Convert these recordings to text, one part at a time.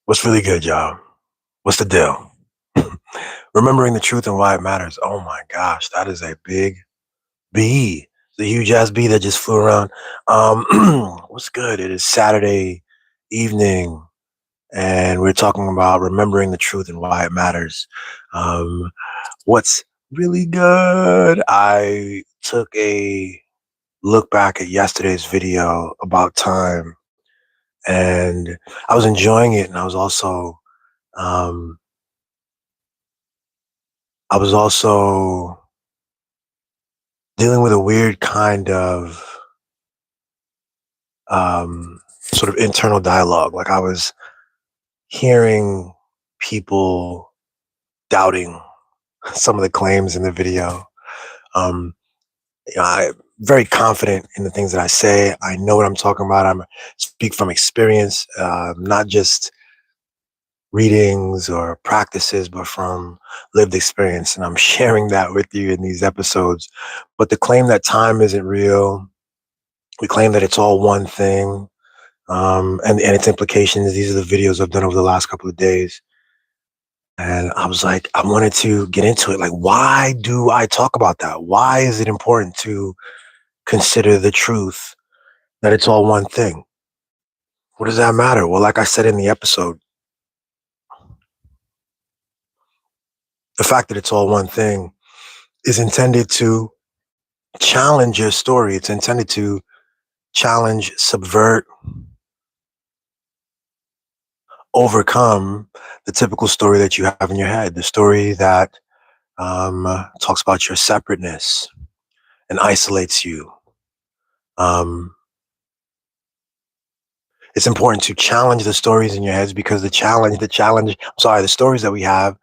What's really good, y'all? What's the deal? Remembering the truth and why it matters. Oh my gosh, that is a big bee. The huge ass bee that just flew around. Um, what's good? It is Saturday evening, and we're talking about remembering the truth and why it matters. Um, what's really good? I took a look back at yesterday's video about time, and I was enjoying it, and um, I was also dealing with a weird kind of sort of internal dialogue. Like I was hearing people doubting some of the claims in the video. Um, I'm very confident in the things that I say. I know what I'm talking about. I'm speak from experience, not just readings or practices, but from lived experience. And I'm sharing that with you in these episodes. But the claim that time isn't real, we claim that it's all one thing, and its implications. These are the videos I've done over the last couple of days. And I was like, I wanted to get into it. Like, why do I talk about that? Why is it important to consider the truth that it's all one thing? What does that matter? Well, like I said in the episode, the fact that it's all one thing is intended to challenge your story. It's intended to challenge, subvert, overcome the typical story that you have in your head, the story that talks about your separateness and isolates you. Um, it's important to challenge the stories in your heads because the stories that we have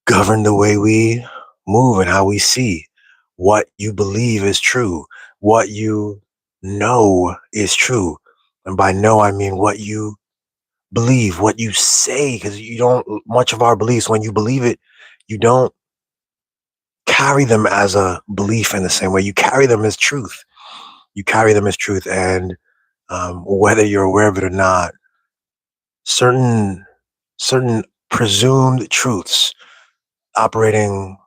govern the way we move and how we see what you believe is true, what you know is true. And by know, I mean what you believe, what you say, because you don't, much of our beliefs, when you believe it, you don't carry them as a belief in the same way. You carry them as truth. You carry them as truth. And whether you're aware of it or not, certain certain presumed truths operating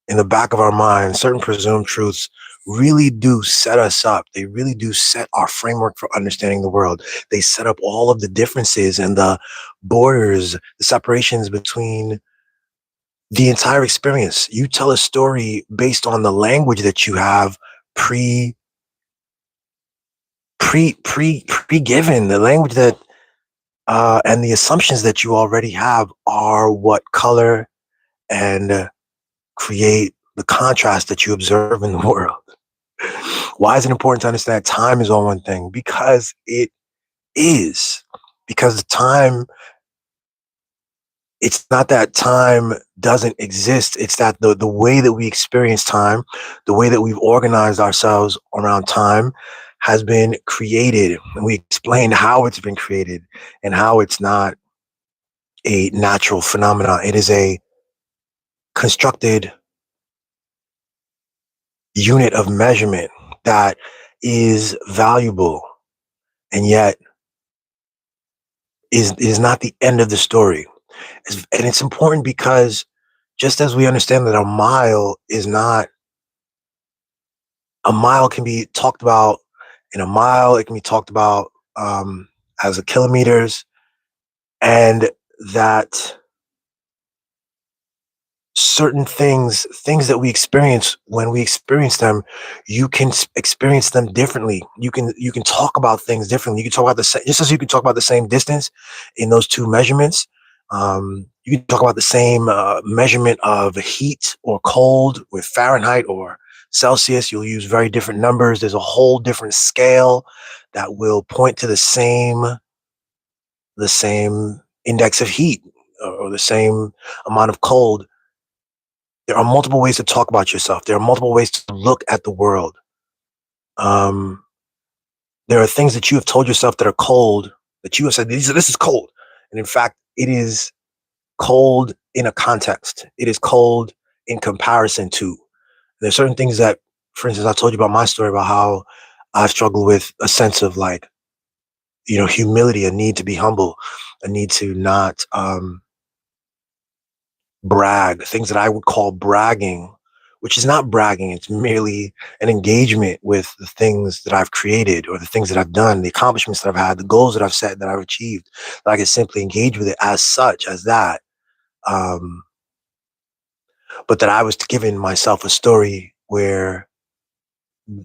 in the back of our minds, certain presumed truths really do set us up. They really do set our framework for understanding the world. They set up all of the differences and the borders, the separations between the entire experience. You tell a story based on the language that you have pre pre given, the language that and the assumptions that you already have are what color and create the contrast that you observe in the world. Why is it important to understand time is all one thing? Because it is. Because time, it's not that time doesn't exist. It's that the way that we experience time, the way that we've organized ourselves around time has been created. And we explained how it's been created and how it's not a natural phenomenon. It is a constructed unit of measurement that is valuable and yet is not the end of the story. And it's important because just as we understand that a mile can be talked about in a mile, it can be talked about as a kilometers, and that certain things that we experience, when we experience them, you can experience them differently. You can talk about things differently. You can talk about the same, just as you can talk about the same distance in those two measurements. You can talk about the same measurement of heat or cold with Fahrenheit or Celsius. You'll use very different numbers. There's a whole different scale that will point to the same index of heat, or the same amount of cold. There are multiple ways to talk about yourself. There are multiple ways to look at the world. Um, there are things that you have told yourself that are cold, that you have said, this is cold. And in fact, it is cold in a context. It is cold in comparison to. There's certain things that, for instance, I told you about my story about how I struggle with a sense of like, humility, a need to be humble, a need to not brag, things that I would call bragging, which is not bragging. It's merely an engagement with the things that I've created or the things that I've done, the accomplishments that I've had, the goals that I've set, that I've achieved. That I can simply engage with it as such, as that. Um, but that I was giving myself a story where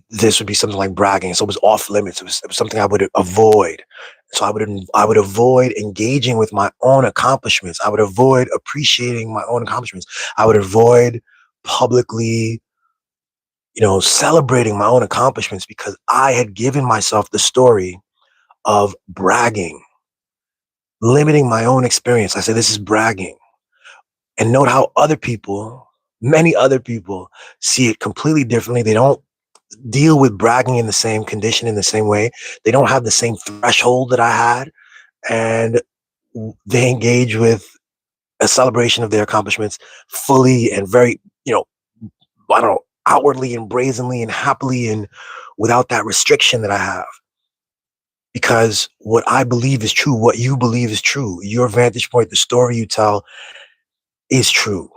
this would be something like bragging. So it was off limits. It was something I would avoid. So I would avoid engaging with my own accomplishments. I would avoid appreciating my own accomplishments. I would avoid publicly, celebrating my own accomplishments because I had given myself the story of bragging, limiting my own experience. I said, this is bragging. And note how other people, many other people, see it completely differently. They don't deal with bragging in the same condition, in the same way. They don't have the same threshold that I had. And they engage with a celebration of their accomplishments fully and very, I don't know, outwardly and brazenly and happily and without that restriction that I have. Because what I believe is true, what you believe is true, your vantage point, the story you tell is true.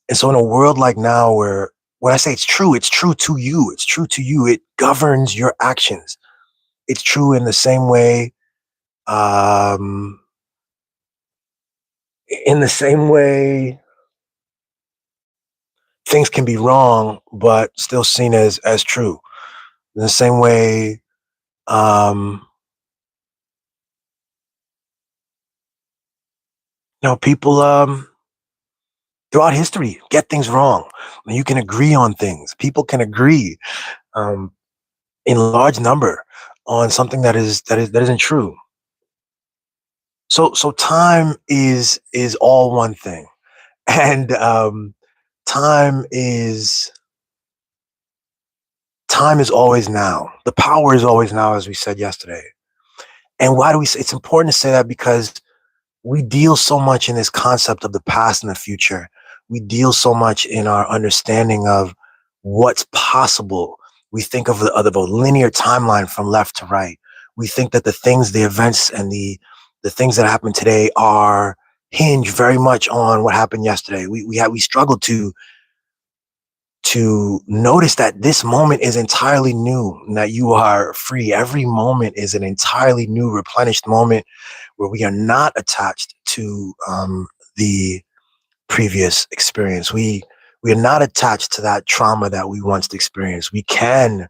And so in a world like now where when I say it's true to you, it's true to you, it governs your actions. It's true in the same way, um, in the same way things can be wrong, but still seen as true. In the same way, um, people throughout history get things wrong. You can agree on things. People can agree um, in large number on something that isn't true. So time is all one thing, and time is time is always now. The power is always now, as we said yesterday. And why do we say it's important to say that? Because we deal so much in this concept of the past and the future. We deal so much in our understanding of what's possible. We think of a linear timeline from left to right. We think that the events, and the things that happen today are hinge very much on what happened yesterday. We struggle to notice that this moment is entirely new, and that you are free. Every moment is an entirely new, replenished moment where we are not attached to the previous experience. We are not attached to that trauma that we once experienced. We can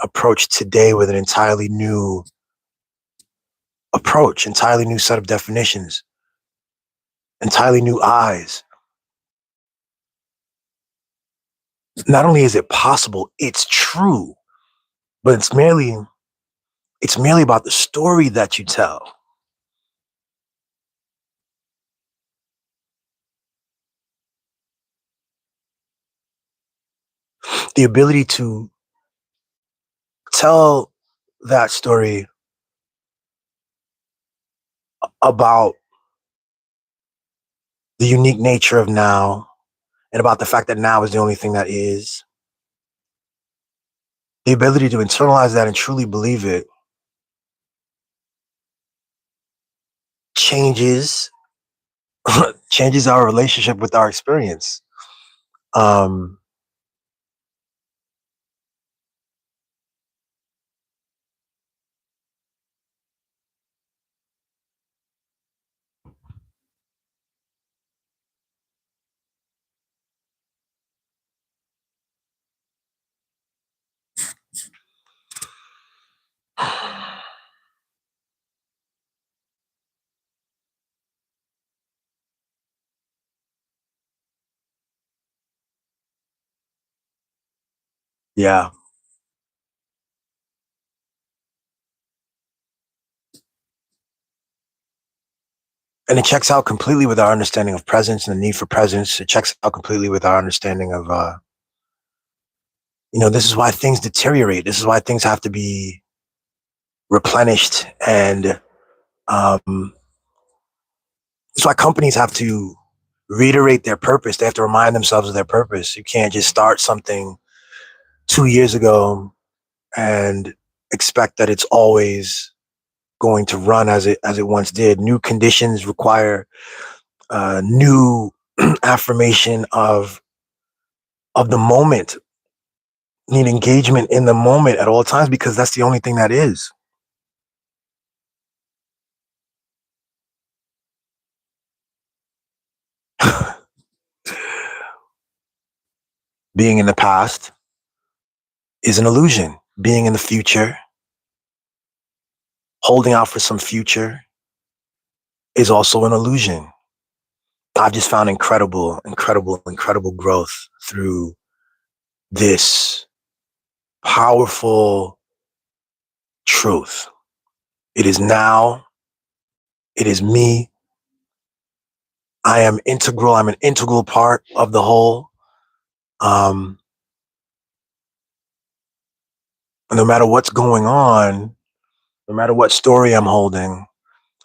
approach today with an entirely new approach, entirely new set of definitions, entirely new eyes. Not only is it possible, it's true, but it's merely about the story that you tell. The ability to tell that story about the unique nature of now, and about the fact that now is the only thing that is. The ability to internalize that and truly believe it changes changes our relationship with our experience. Um, yeah, and it checks out completely with our understanding of presence and the need for presence. It checks out completely with our understanding of, this is why things deteriorate. This is why things have to be replenished, and um, that's why companies have to reiterate their purpose. They have to remind themselves of their purpose. You can't just start something 2 years ago and expect that it's always going to run as it once did. New conditions require new affirmation of the moment. Need engagement in the moment at all times because that's the only thing that is. Being in the past is an illusion. Being in the future, holding out for some future, is also an illusion. I've just found incredible growth through this powerful truth. It is now, it is me. I am integral. I'm an integral part of the whole. Um, no matter what's going on, no matter what story I'm holding,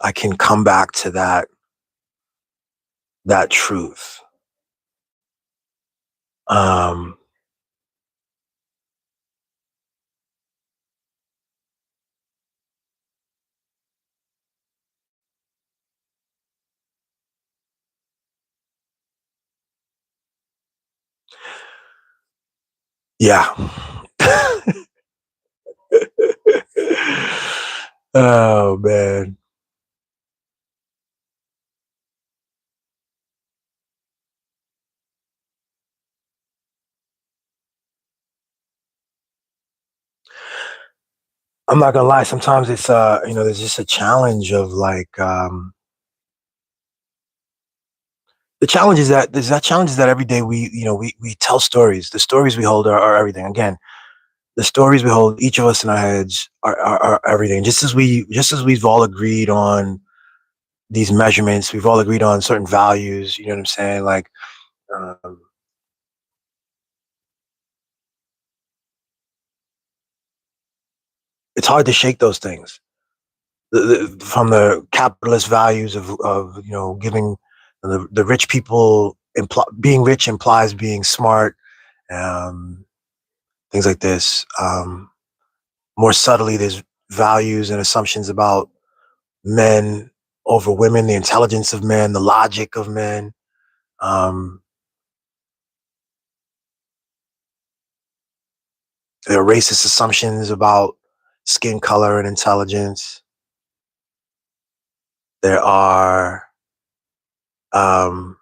I can come back to that truth. Um, yeah. Oh man. I'm not gonna lie. Sometimes it's there's just a challenge of like the challenge is that there's that challenge is that every day we tell stories. The stories we hold are everything. Again, the stories we hold, each of us in our heads are everything. Just as we've all agreed on these measurements, we've all agreed on certain values. You know what I'm saying? Like um, it's hard to shake those things. From the capitalist values of giving the rich people being rich implies being smart, um, things like this. More subtly, there's values and assumptions about men over women, the intelligence of men, the logic of men. Um, there are racist assumptions about skin color and intelligence. There are um,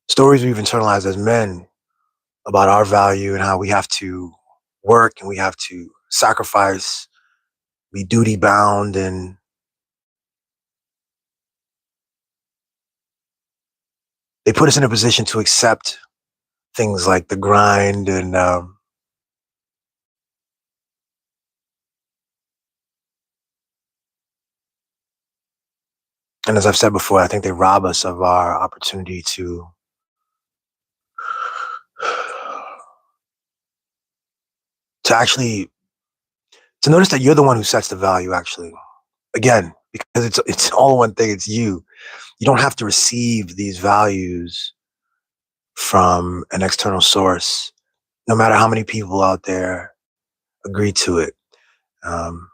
stories we've internalized as men about our value and how we have to work and we have to sacrifice, be duty bound, and they put us in a position to accept things like the grind and as I've said before, I think they rob us of our opportunity to actually to notice that you're the one who sets the value. Actually, again, because it's all one thing. It's you. You don't have to receive these values from an external source, no matter how many people out there agree to it. Um,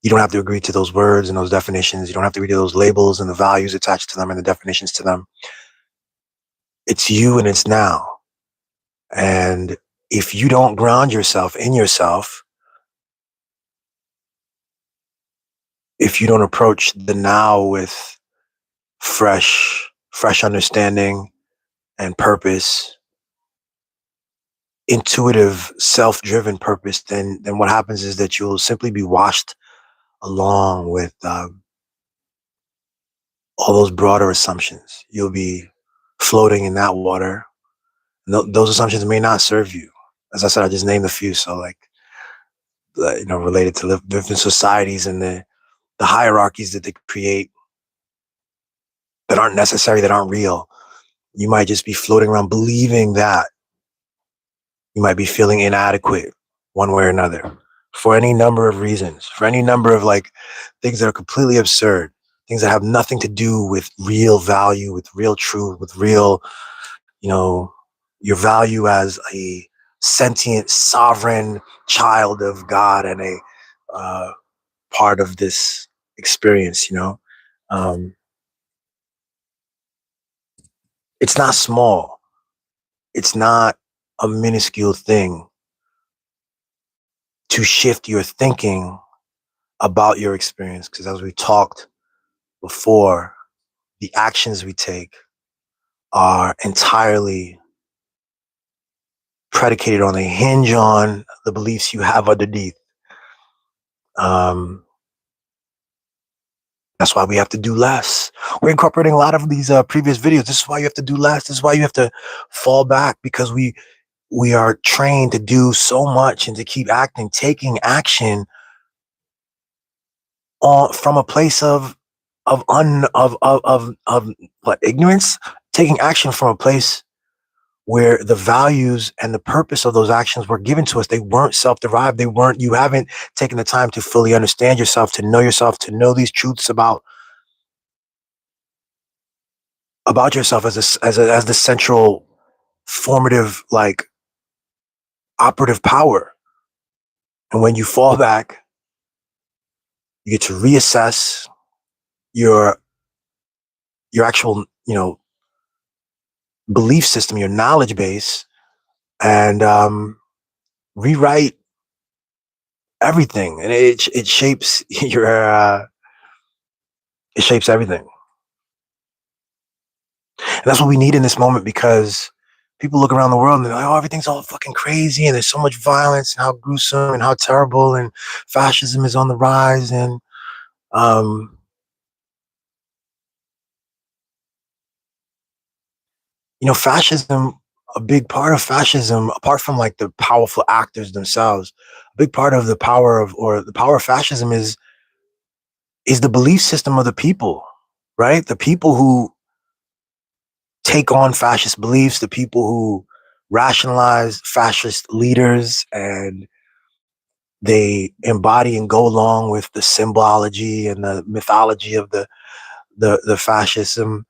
you don't have to agree to those words and those definitions. You don't have to agree to those labels and the values attached to them and the definitions to them. It's you and it's now. And if you don't ground yourself in yourself, if you don't approach the now with fresh understanding and purpose, intuitive, self-driven purpose, then what happens is that you'll simply be washed along with all those broader assumptions. You'll be floating in that water. Those assumptions may not serve you. As I said, I just named a few. So like, related to different societies and the hierarchies that they create that aren't necessary, that aren't real. You might just be floating around believing that. You might be feeling inadequate one way or another for any number of reasons, for any number of like things that are completely absurd, things that have nothing to do with real value, with real truth, with real you know, your value as a sentient, sovereign child of God and a uh, part of this experience. Um, it's not small. It's not a minuscule thing to shift your thinking about your experience. Because as we talked before, the actions we take are entirely predicated on, they hinge on the beliefs you have underneath. Um, that's why we have to do less. We're incorporating a lot of these previous videos. This is why you have to do less. This is why you have to fall back, because we are trained to do so much and to keep acting, taking action from a place of what, ignorance, taking action from a place where the values and the purpose of those actions were given to us. They weren't self-derived. You haven't taken the time to fully understand yourself, to know these truths about yourself as the central formative, like, operative power. And when you fall back, you get to reassess your actual, belief system, your knowledge base, and rewrite everything. And it shapes it shapes everything. And that's what we need in this moment, because people look around the world and they're like, oh, everything's all fucking crazy and there's so much violence and how gruesome and how terrible, and fascism is on the rise. And um, fascism, a big part of fascism, apart from like the powerful actors themselves, a big part of the power of fascism is the belief system of the people, right? The people who take on fascist beliefs, the people who rationalize fascist leaders, and they embody and go along with the symbology and the mythology of the fascism.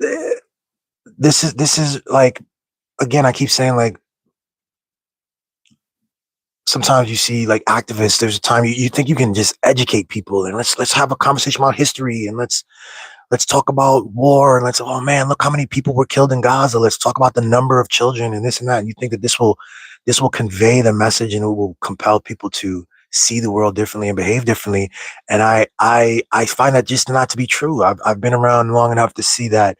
Eh, this is like, again, I keep saying, like, sometimes you see like activists, there's a time you think you can just educate people and let's have a conversation about history, and let's talk about war, and let's, oh man, look how many people were killed in Gaza. Let's talk about the number of children and this and that. And you think that this will convey the message, and it will compel people to see the world differently and behave differently. And I find that just not to be true. I've been around long enough to see that,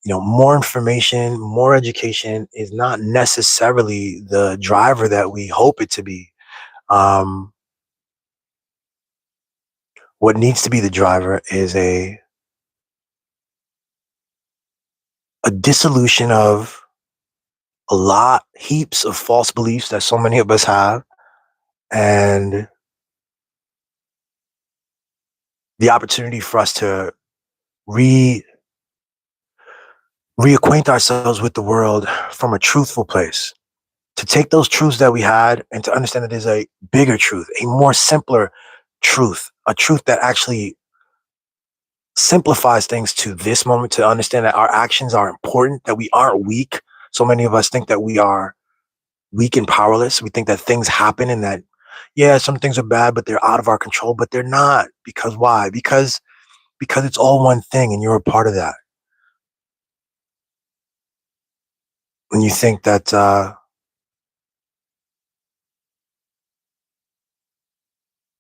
more information, more education is not necessarily the driver that we hope it to be. Um, what needs to be the driver is a dissolution of heaps of false beliefs that so many of us have, and the opportunity for us to re reacquaint ourselves with the world from a truthful place, to take those truths that we had and to understand that there's a bigger truth, a more simpler truth, a truth that actually simplifies things to this moment, to understand that our actions are important, that we aren't weak. So many of us think that we are weak and powerless. We think that things happen and that, yeah, some things are bad, but they're out of our control, but they're not. Because why? Because it's all one thing and you're a part of that. When you think that,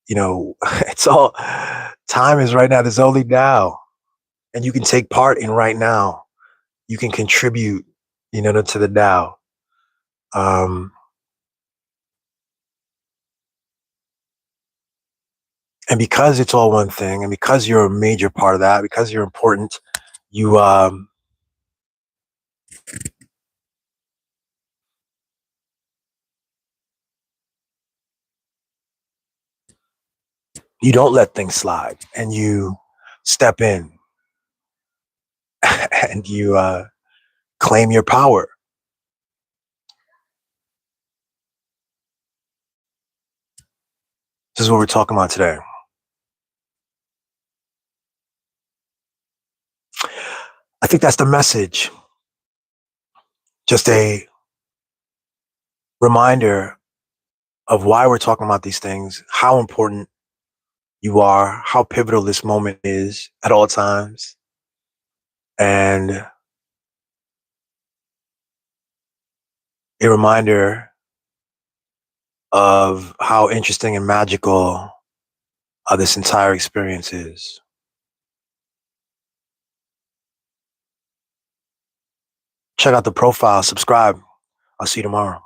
it's all, time is right now. There's only now. And you can take part in right now. You can contribute, to the now. Um, and because it's all one thing, and because you're a major part of that, because you're important, you you don't let things slide, and you step in, and you claim your power. This is what we're talking about today. I think that's the message. just a reminder of why we're talking about these things, how important you are, how pivotal this moment is at all times, and a reminder of how interesting and magical this entire experience is. Check out the profile, subscribe. I'll see you tomorrow.